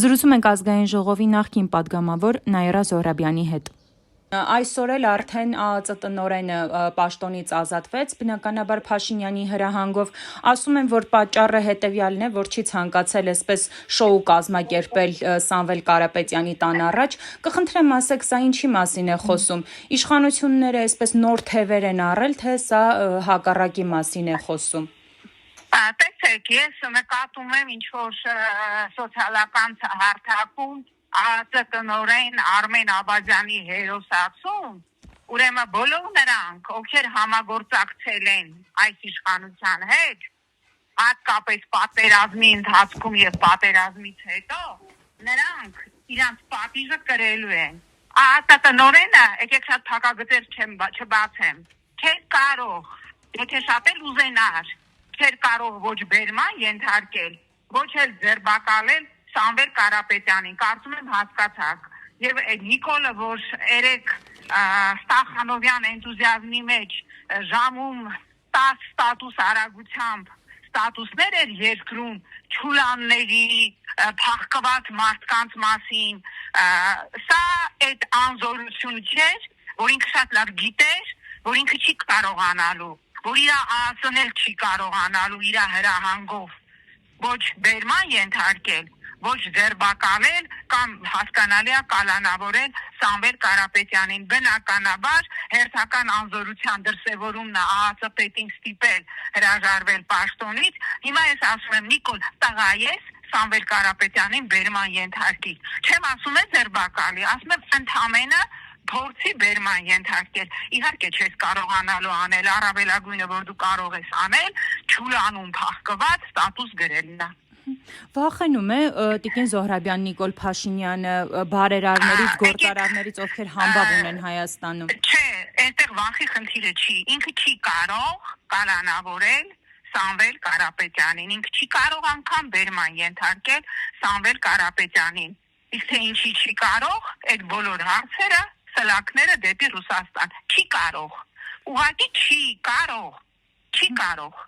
Զրուցում ենք ազգային ժողովի նախկին падգամավոր Նաիրա Զոհրաբյանի հետ։ Այսօր էլ արդեն ԱԱԾ տնօրենը պաշտոնից ազատվեց, բնականաբար Փաշինյանի հրահանգով, ասում են, որ պատճառը հետևյալն է, որ չի ցանկացել այսպես շոու կազմակերպել Սամվել Կարապետյանի տան առաջ, կխնդրեմ ասեք, սա ինչի մասին է խոսում, իշխանությունները այսպես նոր թևեր են առել, թե սա հակառակի մասին է խոսում։ Տեսեք, ես նկատում եմ ինչ-որ սոցիալական հարթակում ԱԱԾ տնօրեն Արմեն Աբազյանի հերոսացում, ուրեմն բոլոր նրանք, ովքեր համագործակցել են այս իշխանության հետ, հատկապես պատերազմի ընթացքում եւ պատերազմից հետո, նրանք իրանց պատիժը կրելու են։ ԱԱԾ տնօրենը, եկեք շատ փակագծեր չբացեմ, չէր կարող, եթե շատ էլ ուզենար, չէր կարող ոչ բերման ենթարկել, ոչ էլ ձերբակալել Սամվել Կարապետյանին, կարծում եմ հասկացաք, եւ Նիկոլը, որ երեք Ստախանովյան էնտուզիազմի մեջ ժամում 10 ստատուս արագությամբ ստատուսներ էր երկրում չուլանների, փախկված մարդկանց մասին, սա այդ անզորություն չէր, որ ինքը շատ լավ գիտեր, որ ինքը չի կարողանալու, որ իր ԱԱԾ-ն էլ չի կարողանալու իր հրահանգով ոչ բերման ենթարկել, ոչ ձերբակալել կամ հասկանալի է կալանավորել Սամվել Կարապետյանին։ Բնականաբար հերթական անզորության դրսևորումն է ԱԱԾ պետին ստիպել հրաժարվել պաշտոնից։ Հիմա ես ասում եմ, Նիկոլ, տղա ես Սամվել Կարապետյանին բերման ենթարկի։ Չեմ ասում է ձերբակալի, ասում եմ ընդամենը փորձի բերման ենթարկել։ Իհարկե չես կարողանալու անել, առավելագույնը որ դու կարող ես անել, չուլանում փախկված ստատուս գրելն է։ Վախենում է Տիկին Զոհրաբյան Նիկոլ Փաշինյանը բարերարներից, գործարարներից, ովքեր համբավ ունեն Հայաստանում։ Չէ, այստեղ վախի խնդիրը չի, ինքը չի կարող կալանավորել Սամվել Կարապետյանին, ինքը չի կարող անգամ բերման ենթարկել Սամվել Կարապետյանին։ Իսկ թե ինչի չի կարող, այդ բոլոր հարցերը սլաքները դեպի Ռուսաստան, չի կարող, ուղղակի չի կարող։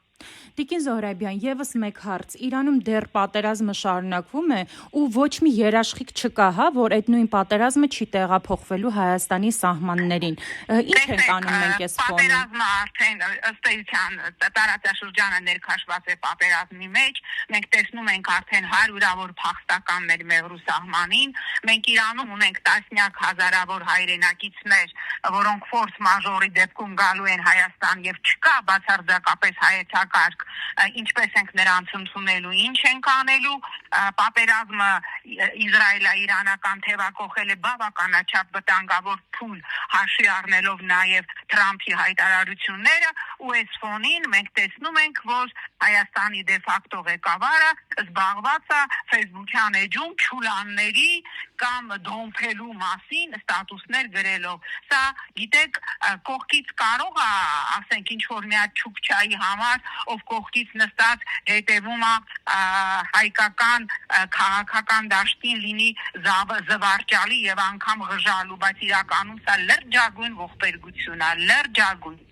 Տիկին Զոհրաբյան, եւս մեկ հարց, Իրանում դեռ պատերազմը շարունակվում է ու ոչ մի երաշխիք չկա, հա, որ այդ նույն պատերազմը չի տեղափոխվելու Հայաստանի սահմաններին։ Ինչ ենք անում մենք այս ֆոնին։ Պատերազմը արդեն ըստ էության տարածաշրջանը ներքաշված է պատերազմի մեջ, մենք տեսնում ենք արդեն հարյուրավոր փախստականներ մեղրու սահմանին, մենք Իրանում ունենք տասնյակ հազարավոր հայրենակիցներ, որոնք ֆորս մաժորի դեպքում գալու են Հայաստան եւ չկա բացարձակապես հայեցակարգ, ինչպես ենք նրանց ընդունելու, ինչ ենք անելու, պատերազմը Իսրայելա-իրանական թևակողել է բավականաչափ վտանգավոր փուլ, հաշվի առնելով նաև Թրամփի հայտարարությունները, ու այս ֆոնին մենք տեսնում ենք, որ Հայաստանի դեֆակտո ղեկավարը զբաղված է Facebook-յան էջում չուլանների կամ դոմփելու մասին ստատուսներ գրելով։ Սա, գիտեք, կողքից կարող է, ասենք, ինչ-որ մի հատ չուկչայի համար, ով կողքից նստած հետևում է հայկական քաղաքական դաշտին լինի զվարճալի եւ անգամ ղժալու, բայց իրականում սա լրջագույն ողբերգություն է, լրջագույն։